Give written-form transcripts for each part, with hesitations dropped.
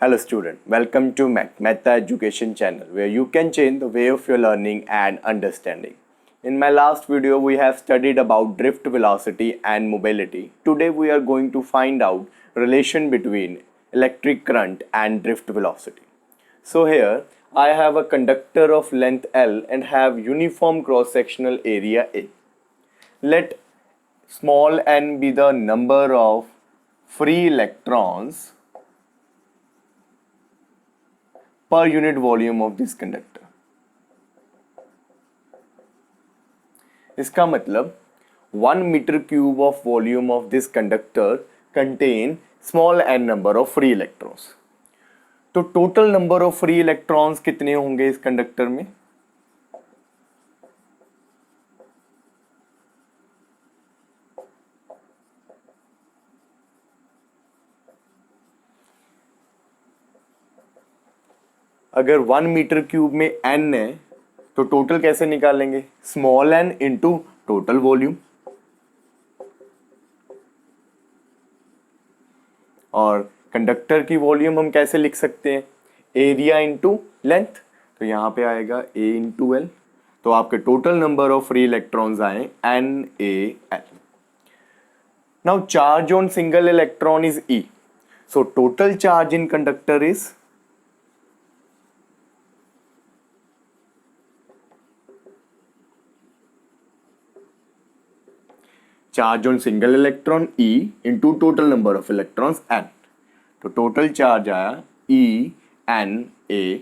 Hello student, welcome to Meta Education channel where you can change the way of your learning and understanding. In my last video we have studied about drift velocity and mobility. Today we are going to find out relation between electric current and drift velocity. So here I have a conductor of length L and have uniform cross sectional area A. Let small n be the number of free electrons per unit volume of this conductor. इसका मतलब 1 meter cube of volume of this conductor contain small n number of free electrons. तो total number of free electrons कितने होंगे इस conductor में? अगर 1 metre cube में n है तो टोटल कैसे निकालेंगे? Small n into total volume, और कंडक्टर की वॉल्यूम हम कैसे लिख सकते हैं? एरिया इंटू लेंथ, तो यहां पे आएगा a इंटू एल, तो आपके total number of free electrons आए NaL. Now charge on single electron is E, so total charge in conductor is charge on single electron E into total number of electrons N, तो total charge आया ENaL.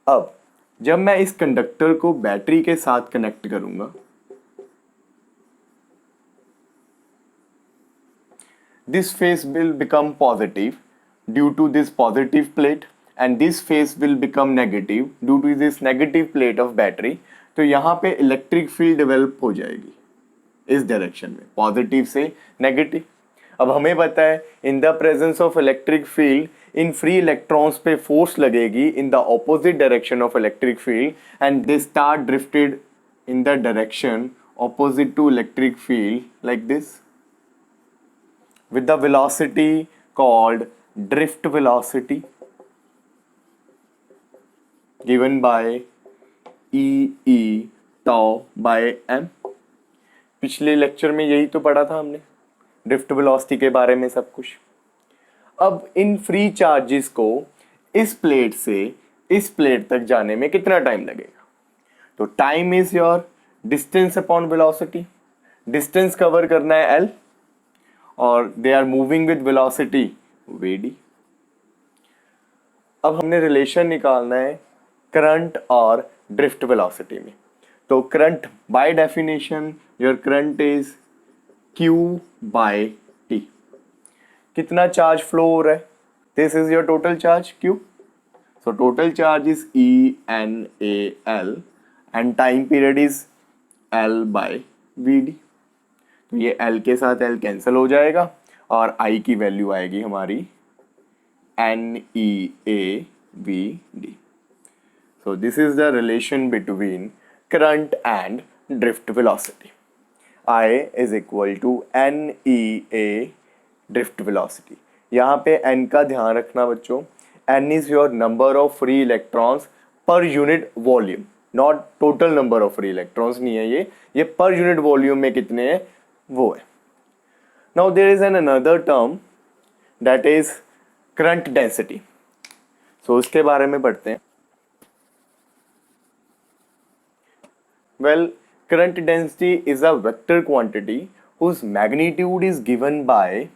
अब जब मैं इस conductor को battery के साथ कनेक्ट करूंगा, this phase will become positive due to this positive plate and this phase will become negative due to this negative plate of battery. तो यहाँ पे इलेक्ट्रिक फील्ड डेवलप हो जाएगी इस डायरेक्शन में, पॉजिटिव से नेगेटिव. अब हमें पता है in the presence of electric field in free electrons पे फोर्स लगेगी in the opposite direction of electric field and they start drifted in the direction opposite to electric field like this with the velocity called drift velocity given by E tau by m. पिछले lecture में यही तो पढ़ा था हमने, drift velocity के बारे में सब कुछ. अब इन फ्री चार्जेस को इस प्लेट से इस प्लेट तक जाने में कितना टाइम लगेगा? तो time is your distance upon velocity. Distance cover करना है L और they are moving with velocity Vd. अब हमने रिलेशन निकालना है करंट और ड्रिफ्ट वेलोसिटी में. तो current by definition your current is Q by T. कितना चार्ज फ्लो हो रहा है? This is your total charge Q. So total charge is ENaL and time period is L by Vd. तो ये L के साथ L कैंसिल हो जाएगा और I की वैल्यू आएगी हमारी NeAVd. So this is the relation between current and drift velocity. I is equal to NeA drift velocity. यहाँ पे N का ध्यान रखना बच्चों. N is your number of free electrons per unit volume, not total number of free electrons नहीं है ये per unit volume में कितने हैं वो है. Now there is another term that is current density. So उसके बारे में पढ़ते हैं. Well, current density is a vector quantity whose magnitude is given by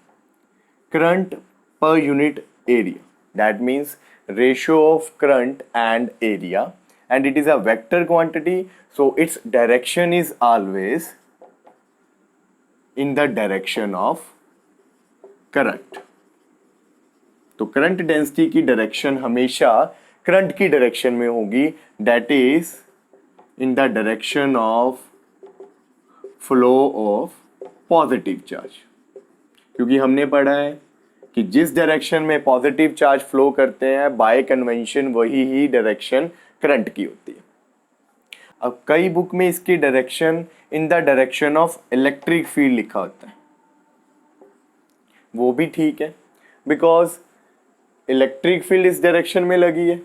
current per unit area. That means ratio of current and area, and it is a vector quantity, so its direction is always in the direction of current. तो current density की direction हमेशा current की direction में होगी, that is in the direction of flow of positive charge. क्योंकि हमने पढ़ा है कि जिस डायरेक्शन में पॉजिटिव चार्ज फ्लो करते हैं बाय कन्वेंशन वही ही डायरेक्शन करंट की होती है. अब कई बुक में इसकी direction in the direction of electric field लिखा होता है, वो भी ठीक है, बिकॉज इलेक्ट्रिक फील्ड इस डायरेक्शन में लगी है,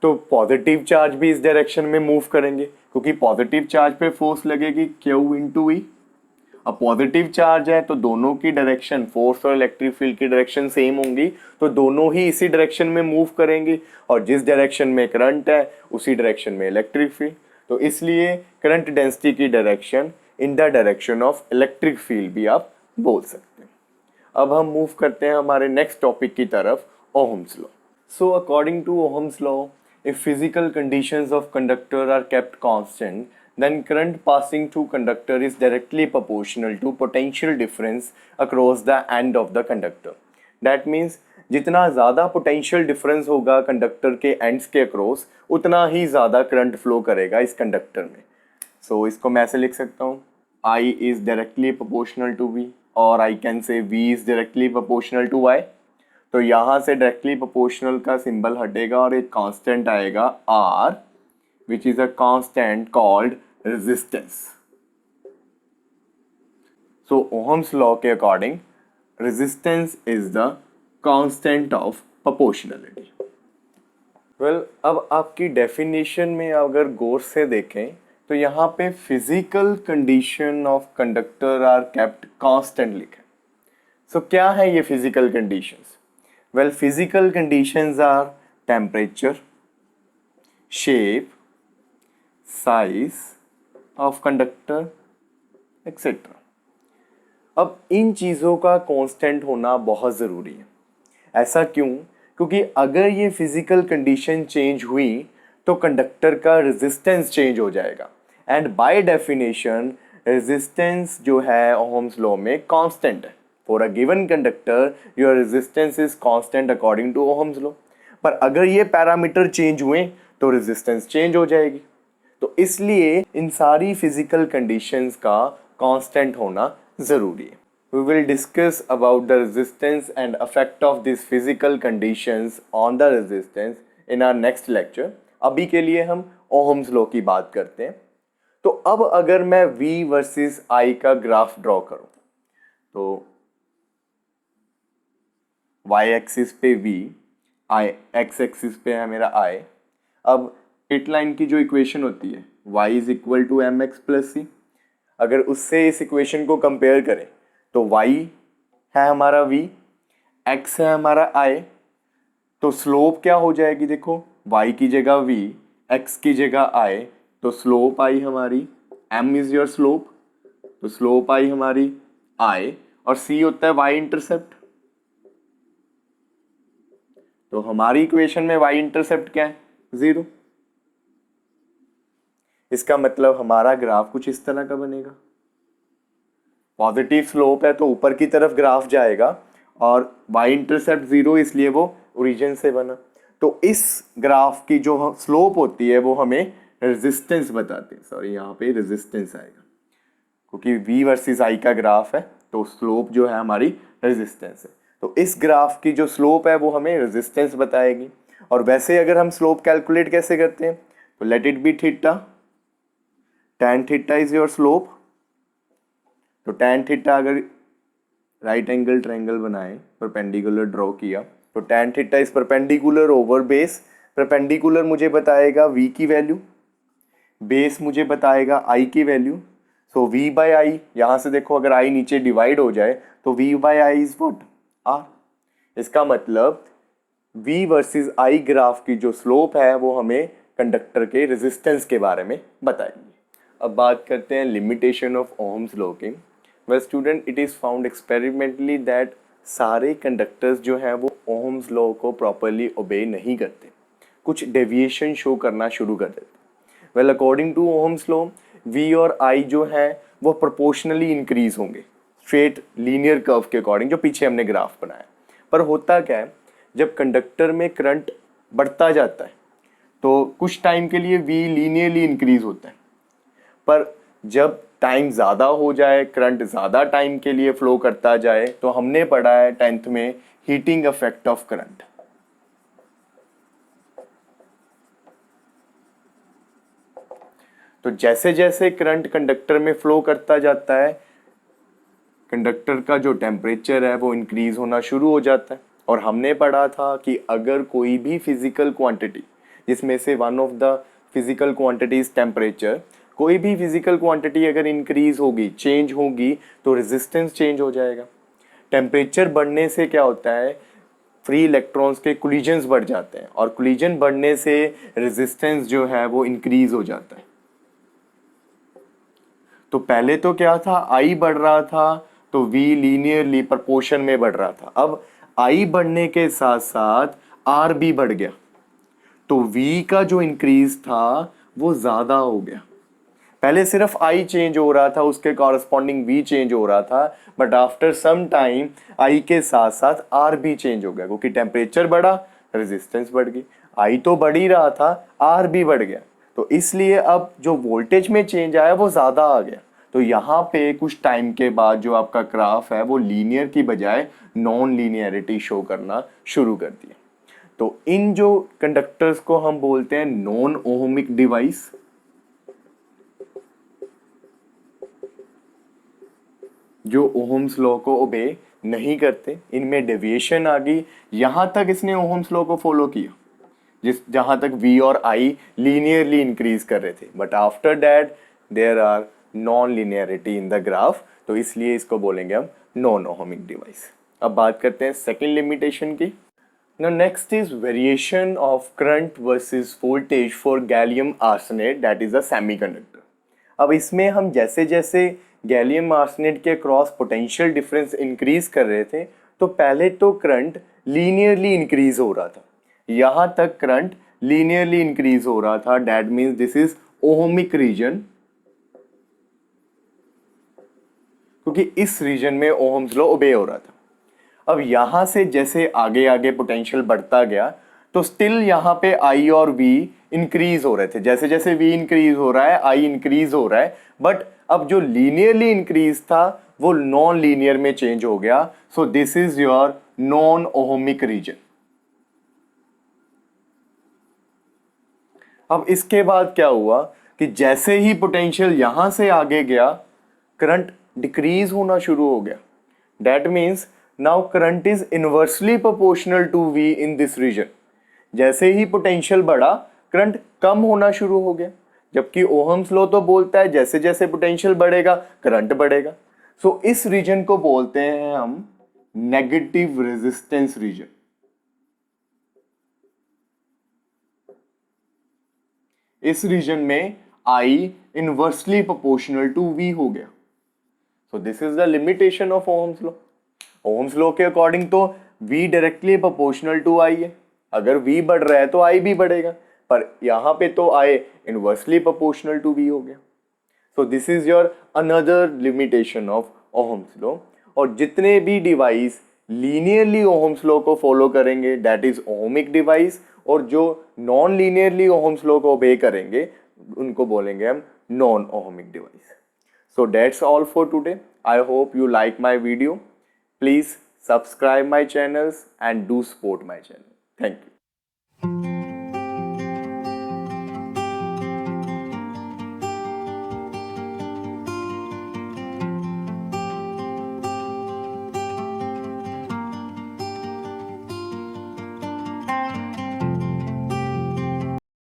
तो पॉजिटिव चार्ज भी इस डायरेक्शन में मूव करेंगे, क्योंकि पॉजिटिव चार्ज पे फोर्स लगेगी Q इंटू ई। अब पॉजिटिव चार्ज है तो दोनों की डायरेक्शन, फोर्स और इलेक्ट्रिक फील्ड की डायरेक्शन सेम होंगी, तो दोनों ही इसी डायरेक्शन में मूव करेंगे, और जिस डायरेक्शन में करंट है उसी डायरेक्शन में इलेक्ट्रिक फील्ड, तो इसलिए करंट डेंसिटी की direction in the direction of electric field भी आप बोल सकते हैं। अब हम मूव करते हैं हमारे नेक्स्ट टॉपिक की तरफ, Ohm's law. So according to Ohm's law, if physical conditions of conductor are kept constant, then current passing through conductor is directly proportional to potential difference across the end of the conductor. That means जितना ज़्यादा potential difference होगा conductor के ends के across, उतना ही ज़्यादा current flow करेगा इस conductor में। सो इसको मैं ऐसे लिख सकता हूँ, I is directly proportional to V, और I can say V is directly proportional to Y। तो यहाँ से डायरेक्टली प्रोपोर्शनल का सिंबल हटेगा और एक कांस्टेंट आएगा R, which is a constant called resistance. So Ohm's law के according resistance is the constant of proportionality. Well, अब आपकी डेफिनेशन में अगर गौर से देखें तो यहाँ पे physical condition of conductor are kept constant लिखा है। सो क्या है ये physical conditions? Well, physical conditions are temperature, shape, size of conductor, etc. अब इन चीज़ों का कांस्टेंट होना बहुत ज़रूरी है। ऐसा क्यों? क्योंकि अगर ये फिजिकल कंडीशन चेंज हुई तो कंडक्टर का रेजिस्टेंस चेंज हो जाएगा, एंड बाय डेफिनेशन रेजिस्टेंस जो है ओहम्स लॉ में कांस्टेंट है। For a given conductor, your resistance is constant according to Ohm's law. पर अगर ये पैरामीटर चेंज हुए तो रेजिस्टेंस चेंज हो जाएगी। तो इसलिए इन सारी फिजिकल कंडीशंस का कांस्टेंट होना जरूरी है। We will discuss about the resistance and effect of these physical conditions on the resistance in our next lecture. अभी के लिए हम Ohm's law की बात करते हैं। तो अब अगर मैं V वर्सेस I का ग्राफ ड्रॉ करूं, तो y एक्सिस पे v, i x एक्सिस पे है मेरा i। अब हिट लाइन की जो इक्वेशन होती है y is equal to M X plus C, अगर उससे इस इक्वेशन को कंपेयर करें तो y है हमारा v, x है हमारा i, तो स्लोप क्या हो जाएगी? देखो, y की जगह v, x की जगह i, तो स्लोप आई हमारी m इज योर स्लोप, तो स्लोप आई हमारी i, और c होता है y इंटरसेप्ट। तो हमारी इक्वेशन में y इंटरसेप्ट क्या है? 0। इसका मतलब हमारा ग्राफ कुछ इस तरह का बनेगा। पॉजिटिव स्लोप है तो ऊपर की तरफ ग्राफ जाएगा, और y इंटरसेप्ट 0 इसलिए वो ओरिजिन से बना। तो इस ग्राफ की जो स्लोप होती है वो हमें रेजिस्टेंस बताते हैं। सॉरी, यहाँ पे रेजिस्टेंस आएगा, क्योंकि v वर्सेस i का ग्राफ है तो स्लोप जो है हमारी रेजिस्टेंस है। तो इस ग्राफ की जो स्लोप है वो हमें रेजिस्टेंस बताएगी। और वैसे अगर हम स्लोप कैलकुलेट कैसे करते हैं, तो let it be theta, tan theta is your slope. तो tan थीटा अगर राइट एंगल ट्रायंगल बनाए, परपेंडिकुलर ड्रॉ किया, तो tan theta is perpendicular over base. Perpendicular मुझे बताएगा v की वैल्यू, बेस मुझे बताएगा i की value. So v by I, यहाँ से देखो अगर i नीचे डिवाइड हो जाए तो v by I is what? r। इसका मतलब v वर्सेस i ग्राफ की जो स्लोप है वो हमें कंडक्टर के रेजिस्टेंस के बारे में बताएगी। अब बात करते हैं लिमिटेशन ऑफ ओहम्स लॉ की। Well student, it is found experimentally that सारे कंडक्टर्स जो हैं वो ओहम्स लॉ को प्रॉपरली ओबे नहीं करते, कुछ डेविएशन शो करना शुरू कर देते। Well according to Ohm's law, v और i जो है वो प्रोपोर्शनली इंक्रीज होंगे स्ट्रेट लीनियर कर्व के अकॉर्डिंग, जो पीछे हमने ग्राफ बनाया। पर होता क्या है, जब कंडक्टर में करंट बढ़ता जाता है तो कुछ टाइम के लिए v लीनियरली इंक्रीज होता है, पर जब टाइम ज़्यादा हो जाए, करंट ज़्यादा टाइम के लिए फ्लो करता जाए, तो हमने पढ़ा है 10th में हीटिंग इफेक्ट ऑफ करंट। तो जैसे जैसे करंट कंडक्टर में फ्लो करता जाता है, कंडक्टर का जो टेम्परेचर है वो इंक्रीज होना शुरू हो जाता है, और हमने पढ़ा था कि अगर कोई भी फिजिकल क्वांटिटी, जिसमें से one of the physical quantity is temperature, कोई भी फिजिकल क्वांटिटी अगर इंक्रीज होगी, चेंज होगी, तो रेजिस्टेंस चेंज हो जाएगा। टेम्परेचर बढ़ने से क्या होता है, फ्री इलेक्ट्रॉन्स के कोलिजन्स बढ़ जाते हैं और कोलिजन बढ़ने से रेजिस्टेंस जो है वो इंक्रीज हो जाता है। तो पहले तो क्या था, आई बढ़ रहा था तो वी लीनियरली प्रोपोर्शन में बढ़ रहा था। अब आई बढ़ने के साथ साथ आर भी बढ़ गया, तो वी का जो इंक्रीज था वो ज्यादा हो गया। पहले सिर्फ आई चेंज हो रहा था, उसके कॉरस्पॉन्डिंग वी चेंज हो रहा था, but after some time I के साथ साथ आर भी चेंज हो गया, क्योंकि टेम्परेचर बढ़ा, रेजिस्टेंस बढ़ गई। आई तो बढ़ ही रहा था, आर भी बढ़ गया, तो इसलिए अब जो वोल्टेज में चेंज आया वो ज्यादा आ गया। तो यहाँ पे कुछ टाइम के बाद जो आपका ग्राफ है वो लीनियर की बजाय नॉन लीनियरिटी शो करना शुरू कर दिया। तो इन जो कंडक्टर्स को हम बोलते हैं नॉन ओहमिक डिवाइस। जो ओहम्स लॉ को ओबे नहीं करते, इनमें डेविएशन आ गई। यहां तक इसने ओहम्स लॉ को फॉलो किया जहां तक वी और आई लीनियरली इंक्रीज कर रहे थे, but after that there are non linearity in the graph, तो इसलिए इसको बोलेंगे हम नॉन ओहमिक डिवाइस। अब बात करते हैं सेकेंड लिमिटेशन की। Now next is variation of current versus voltage for gallium arsenide, that is a semiconductor. अब इसमें हम जैसे जैसे गैलियम आर्सेनाइड के क्रॉस पोटेंशियल डिफरेंस इंक्रीज कर रहे थे, तो पहले तो करंट लीनियरली इंक्रीज हो रहा था। यहां तक करंट लीनियरली इंक्रीज हो रहा था, that means this is ohmic region, क्योंकि इस रीजन में ओहम्स लॉ ओबे हो रहा था। अब यहां से जैसे आगे आगे पोटेंशियल बढ़ता गया, तो स्टिल यहां पे आई और वी इंक्रीज हो रहे थे। जैसे जैसे वी इंक्रीज हो रहा है, आई इंक्रीज हो रहा है, बट अब जो लीनियरली इंक्रीज था वो नॉन लीनियर में चेंज हो गया। So this is your non ohmic region. अब इसके बाद क्या हुआ कि जैसे ही पोटेंशियल यहां से आगे गया, करंट डिक्रीज होना शुरू हो गया। That means now current is inversely proportional to V in this region. जैसे ही पोटेंशियल बढ़ा, करंट कम होना शुरू हो गया, जबकि ओहम्स लॉ तो बोलता है जैसे जैसे पोटेंशियल बढ़ेगा करंट बढ़ेगा। सो इस रीजन को बोलते हैं हम नेगेटिव रेजिस्टेंस रीजन। इस रीजन में I inversely proportional to V हो गया। So this is the limitation of Ohm's law. Ohm's law के अकॉर्डिंग तो V directly proportional to I है, अगर V बढ़ रहा है तो I भी बढ़ेगा, पर यहां पे तो I inversely proportional to V हो गया। So this is your another limitation of Ohm's law. और जितने भी डिवाइस लीनियरली ओहम्स लॉ को फॉलो करेंगे दैट इज ओहमिक डिवाइस, और जो नॉन लीनियरली ओहम्स लॉ को ओबे करेंगे उनको बोलेंगे हम non ohmic device. So that's all for today. I hope you like my video. Please subscribe my channels and do support my channel. Thank you.